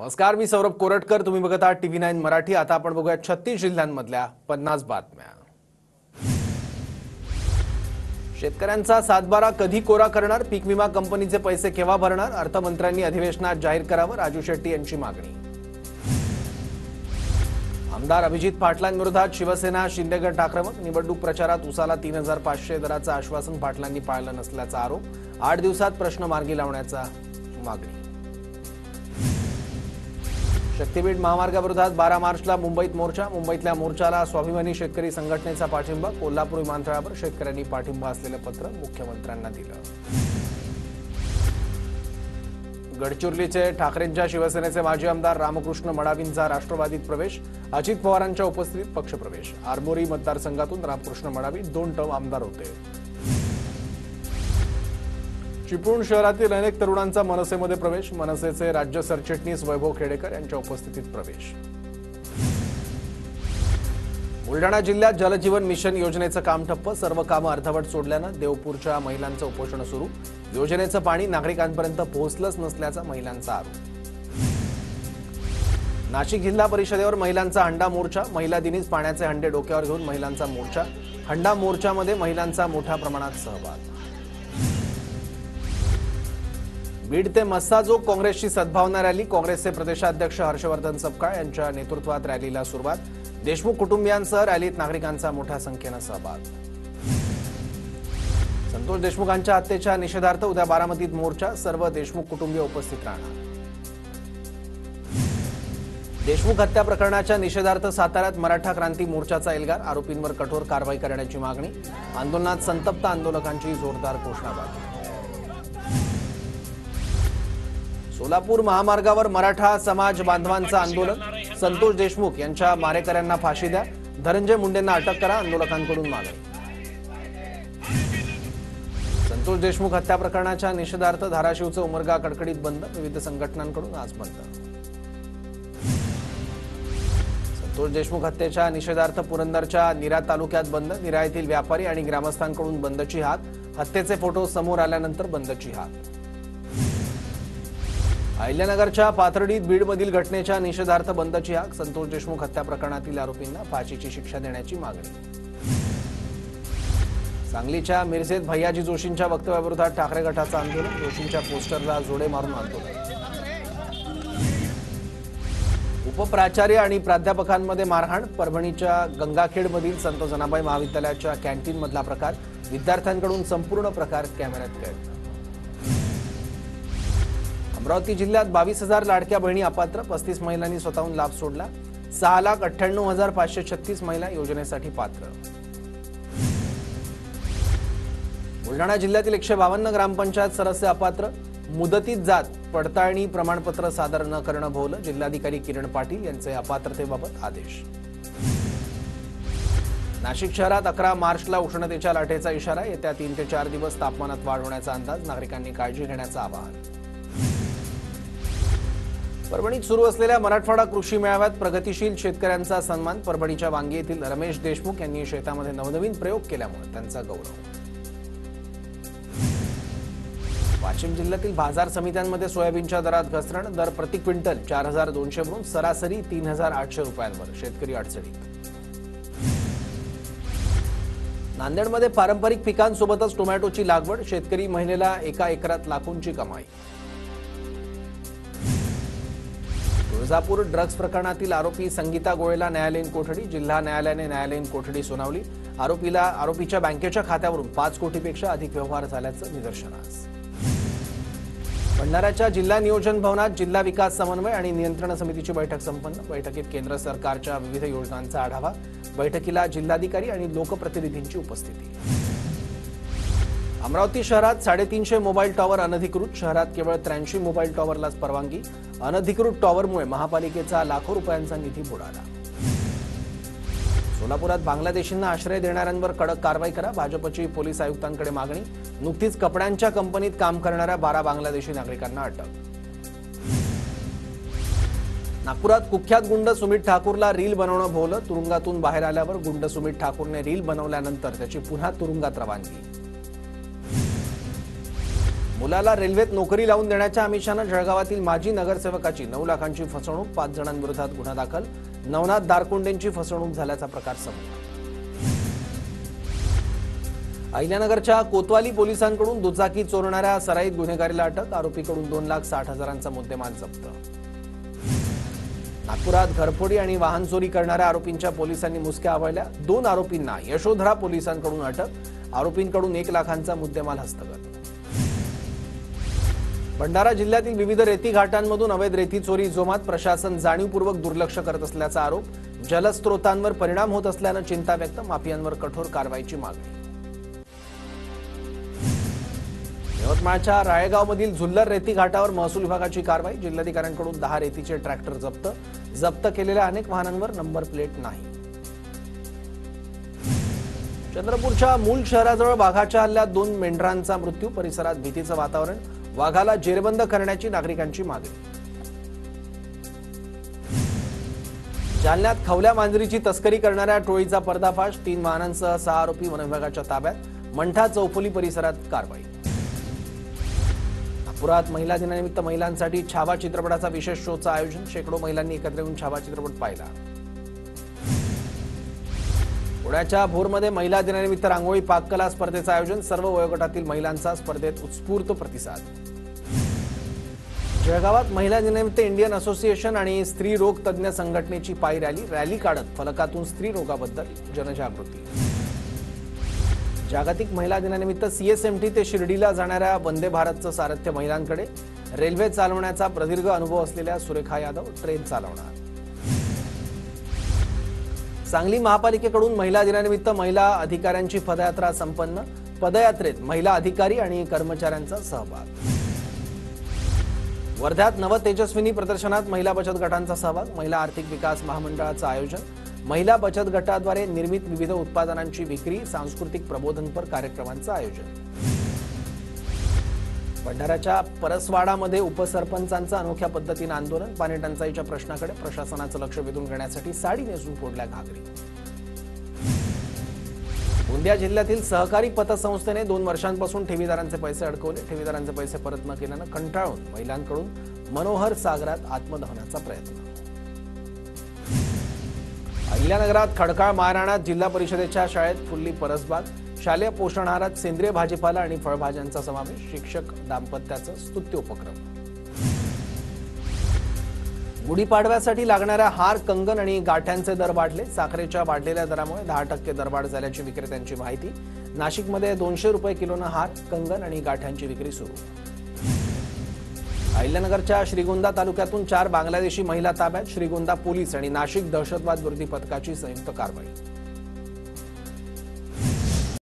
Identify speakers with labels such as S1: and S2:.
S1: नमस्कार, मी सौरभ कोरटकर. तुम्ही बघत आहात TV9 मराठी. आता आपण बघूया 36 जिल्ह्यांमधल्या 50 बातम्या. शेतकऱ्यांचा 7/12 कधी कोरा करणार? पीक विमा कंपनीचे पैसे केव्हा भरणार? अर्थमंत्र्यांनी अधिवेशनात जाहीर करावं, राजू शेट्टी यांची मागणी. आमदार अभिजित पाटलांविरोधात शिवसेना शिंदे गट आक्रमक. निवडणूक प्रचारात उसाला 3500 दराचं आश्वासन पाटलांनी पाळलं नसल्याचा आरोप. 8 दिवसात प्रश्न मार्गी लावण्याचा मागणी. शक्तीपीठ महामार्गाविरोधात 12 मार्चला मुंबईत मोर्चा. मुंबईतल्या मोर्चाला स्वाभिमानी शेतकरी संघटनेचा पाठिंबा. कोल्हापूर विमानतळावर शेतकऱ्यांनी पाठिंबा असलेलं पत्र मुख्यमंत्र्यांना दिलं. गडचिरोलीचे ठाकरेंच्या शिवसेनेचे माजी आमदार रामकृष्ण मडावींचा राष्ट्रवादीत प्रवेश. अजित पवारांच्या उपस्थितीत पक्षप्रवेश. आरमोरी मतदारसंघातून रामकृष्ण मडावी 2 टर्म आमदार होते. चिपळूण शहरातील अनेक तरुणांचा मनसेमध्ये प्रवेश. मनसेचे राज्य सरचिटणीस वैभव खेडेकर यांच्या उपस्थितीत प्रवेश. बुलढाणा जिल्ह्यात जलजीवन मिशन योजनेचं काम ठप्प. सर्व कामं अर्धवट सोडल्यानं देवपूरच्या महिलांचं उपोषण सुरू. योजनेचं पाणी नागरिकांपर्यंत पोहोचलंच नसल्याचा महिलांचा आरोप. नाशिक जिल्हा परिषदेवर महिलांचा हंडा मोर्चा. महिला दिनीच पाण्याचे हंडे डोक्यावर घेऊन महिलांचा मोर्चा. हंडा मोर्चामध्ये महिलांचा मोठ्या प्रमाणात सहभाग. बीड ते मस्साजोग काँग्रेसची सद्भावना रॅली. काँग्रेसचे प्रदेशाध्यक्ष हर्षवर्धन सपकाळ यांच्या नेतृत्वात रॅलीला सुरुवात. देशमुख कुटुंबियांसह रॅलीत नागरिकांचा मोठ्या संख्येनं सहभाग. संतोष देशमुखांच्या हत्येच्या निषेधार्थ उद्या बारामतीत मोर्चा. सर्व देशमुख कुटुंबीय उपस्थित राहणार. देशमुख हत्या प्रकरणाच्या निषेधार्थ साताऱ्यात मराठा क्रांती मोर्चाचा एल्गार. आरोपींवर कठोर कारवाई करण्याची मागणी. आंदोलनात संतप्त आंदोलकांची जोरदार घोषणाबाजी. सोलापूर महामार्गावर मराठा समाज बांधवांचं आंदोलन. संतोष देशमुख यांच्या मारेकऱ्यांना फाशी द्या. धनंजय मुंडेंना अटक करा, आंदोलकांकडून मागणी. संतोष देशमुख हत्या प्रकरणाच्या निषेधार्थ धाराशिवचं उमरगा कडकडीत बंद. विविध संघटनांकडून आज बंद. संतोष देशमुख हत्येच्या निषेधार्थ पुरंदरच्या निरा तालुक्यात बंद. निरा येथील व्यापारी आणि ग्रामस्थांकडून बंदची हाक. हत्येचे फोटो समोर आल्यानंतर बंदची हाक. अहिल्यानगरच्या पाथर्डीत बीडमधील घटनेच्या निषेधार्थ बंदची हाक. संतोष देशमुख हत्या प्रकरणातील आरोपींना फाशीची शिक्षा देण्याची मागणी. सांगलीच्या मिरजेत भैयाजी जोशींच्या वक्तव्याविरोधात ठाकरे गटाचं आंदोलन. जोशींच्या पोस्टरला जोडे मारून आंदोलन. उपप्राचार्य आणि प्राध्यापकांमध्ये मारहाण. परभणीच्या गंगाखेडमधील संत जनाबाई महाविद्यालयाच्या कॅन्टीनमधला प्रकार. विद्यार्थ्यांकडून संपूर्ण प्रकार कॅमेऱ्यात कैद. अमरावती जिल्ह्यात 22,000 लाडक्या बहिणी अपात्र. 35 महिलांनी स्वतःहून लाभ सोडला. 6,98,536 महिला योजनेसाठी पात्र. बुलढाणा जिल्ह्यातील 152 ग्रामपंचायत सदस्य अपात्र. मुदतीत जात पडताळणी प्रमाणपत्र सादर न करणं भोवलं. जिल्हाधिकारी किरण पाटील यांचे अपात्रतेबाबत आदेश. नाशिक शहरात 11 मार्चला उष्णतेच्या लाटेचा इशारा. येत्या 3 ते 4 दिवस तापमानात वाढ होण्याचा अंदाज. नागरिकांनी काळजी घेण्याचं आवाहन. परभणीत सुरू असलेल्या मराठवाडा कृषी मेळाव्यात प्रगतिशील शेतकऱ्यांचा सन्मान. परभणीच्या वांगी येथील रमेश देशमुख यांनी शेतामध्ये नवनवीन प्रयोग केल्यामुळे त्यांचा गौरव. वाशिम जिल्ह्यातील बाजार समित्यांमध्ये सोयाबीनच्या दरात घसरण. दर प्रति क्विंटल 4,200 वरून सरासरी 3,800 रुपयांवर. शेतकरी अडचणीत. नांदेडमध्ये पारंपरिक पिकांसोबतच टोमॅटोची लागवड. शेतकरी महिलेला एका एकरात लाखोंची कमाई. तुळजापूर ड्रग्ज प्रकरणातील आरोपी संगीता गोळेला न्यायालयीन कोठडी. जिल्हा न्यायालयाने न्यायालयीन कोठडी सुनावली. आरोपीच्या बँकेच्या खात्यावरून 5 कोटीपेक्षा अधिक व्यवहार झाल्याचं निदर्शनास. भंडाऱ्याच्या जिल्हा नियोजन भवनात जिल्हा विकास समन्वय आणि नियंत्रण समितीची बैठक संपन्न. बैठकीत केंद्र सरकारच्या विविध योजनांचा आढावा. बैठकीला जिल्हाधिकारी आणि लोकप्रतिनिधींची उपस्थिती. अमरावती शहरात 350 मोबाईल टॉवर अनधिकृत. शहरात केवळ 83 मोबाईल टॉवरलाच परवानगी. अनधिकृत टॉवरमुळे महापालिकेचा लाखो रुपयांचा निधी बुडाला. सोलापुरात बांगलादेशींना आश्रय देणाऱ्यांवर कडक कारवाई करा. भाजपची पोलीस आयुक्तांकडे मागणी. नुकतीच कपड्यांच्या कंपनीत काम करणाऱ्या 12 बांगलादेशी नागरिकांना अटक. नागपुरात कुख्यात गुंड सुमित ठाकूरला रील बनवणं भोवलं. तुरुंगातून बाहेर आल्यावर गुंड सुमित ठाकूरने रील बनवल्यानंतर त्याची पुन्हा तुरुंगात रवानगी. मुलाला रेल्वेत नोकरी लावून देण्याच्या आमिषानं जळगावातील माजी नगरसेवकाची 9 लाखांची फसवणूक, 5 जणांविरोधात गुन्हा दाखल. नवनाथ दारकुंडेंची फसवणूक झाल्याचा प्रकार समोर. अहिल्यानगरच्या कोतवाली पोलिसांकडून दुचाकी चोरणाऱ्या सराईत गुन्हेगारीला अटक. आरोपीकडून 2,60,000चा मुद्देमाल जप्त. नागपुरात घरफोडी आणि वाहन चोरी करणाऱ्या आरोपींच्या पोलिसांनी मुसक्या आवळल्या. 2 आरोपींना यशोधरा पोलिसांकडून अटक. आरोपींकडून 1 लाखांचा मुद्देमाल हस्तगत. भंडारा जिल्ह्यातील विविध रेती घाटांमधून अवैध रेती चोरी जोमात. प्रशासन जाणीवपूर्वक दुर्लक्ष करत असल्याचा आरोप. जलस्रोतांवर परिणाम होत असल्यानं चिंता व्यक्त. माफियांवर कठोर कारवाईची मागणी. यवतमाळच्या राळेगावमधील झुल्लर रेती घाटावर महसूल विभागाची कारवाई. जिल्हाधिकाऱ्यांकडून 10 रेतीचे ट्रॅक्टर जप्त. जप्त केलेल्या अनेक वाहनांवर नंबर प्लेट नाही. चंद्रपूरच्या मूल शहराजवळ वाघाच्या हल्ल्यात 2 मेंढरांचा मृत्यू. परिसरात भीतीचं वातावरण. वाघाला जेरबंद करण्याची नागरिकांची मागणी. जालन्यात खवल्या मांजरीची तस्करी करणाऱ्या टोळीचा पर्दाफाश. 3 वाहनांसह 6 आरोपी वनविभागाच्या ताब्यात. मंठा चौफुली परिसरात कारवाई. नागपुरात महिला दिनानिमित्त महिलांसाठी छावा चित्रपटाचा विशेष शोचं आयोजन. शेकडो महिलांनी एकत्र येऊन छावा चित्रपट पाहिला. पुण्याच्या भोरमध्ये महिला दिनानिमित्त रांगोळी पाककला स्पर्धेचं आयोजन. सर्व वयोगटातील महिलांचा स्पर्धेत उत्स्फूर्त प्रतिसाद. जळगावात महिला दिनानिमित्त इंडियन असोसिएशन आणि स्त्री रोग तज्ज्ञ संघटनेची पायी रॅली काढत फलकातून स्त्री रोगाबद्दल जनजागृती. जागतिक महिला दिनानिमित्त सीएसएमटी ते शिर्डीला जाणाऱ्या वंदे भारतचं सारथ्य महिलांकडे. रेल्वे चालवण्याचा प्रदीर्घ अनुभव असलेल्या सुरेखा यादव ट्रेन चालवणार. सांगली महापालिकेकडून महिला दिनानिमित्त महिला अधिकाऱ्यांची पदयात्रा संपन्न. पदयात्रेत महिला अधिकारी आणि कर्मचाऱ्यांचा सहभाग. वर्ध्यात नव तेजस्विनी प्रदर्शनात महिला बचत गटांचा सहभाग. महिला आर्थिक विकास महामंडळाचं आयोजन. महिला बचत गटाद्वारे निर्मित विविध उत्पादनांची विक्री. सांस्कृतिक प्रबोधनपर कार्यक्रमांचं आयोजन. भंडाराच्या परसवाडामध्ये उपसरपंचांचं अनोख्या पद्धतीनं आंदोलन. पाणी टंचाईच्या प्रश्नाकडे प्रशासनाचं लक्ष वेधून घेण्यासाठी साडी नेसून फोडल्या घागरी. गोंदिया जिल्ह्यातील सहकारी पतसंस्थेने 2 वर्षांपासून ठेवीदारांचे पैसे अडकवले. ठेवीदारांचे पैसे परत न केल्यानं कंटाळून महिलांकडून मनोहर सागरात आत्मदहनाचा प्रयत्न. अहिल्यानगरात खडकाळ मारहाणात. जिल्हा परिषदेच्या शाळेत फुलली परसबाग. शालेय पोषण आहारात सेंद्रिय भाजीपाला आणि फळभाज्यांचा समावेश. शिक्षक दाम्पत्याचं स्तुत्य उपक्रम. गुढीपाडव्यासाठी लागणाऱ्या हार, कंगन आणि गाठ्यांचे दर वाढले. साखरेच्या वाढलेल्या दरामुळे 10% दरवाढ झाल्याची विक्रेत्यांची माहिती. नाशिकमध्ये 200 रुपये किलोनं हार, कंगन आणि गाठ्यांची विक्री सुरू. अहिल्यानगरच्या श्रीगोंदा तालुक्यातून 4 बांगलादेशी महिला ताब्यात. श्रीगोंदा पोलीस आणि नाशिक दहशतवाद विरोधी पथकाची संयुक्त कारवाई.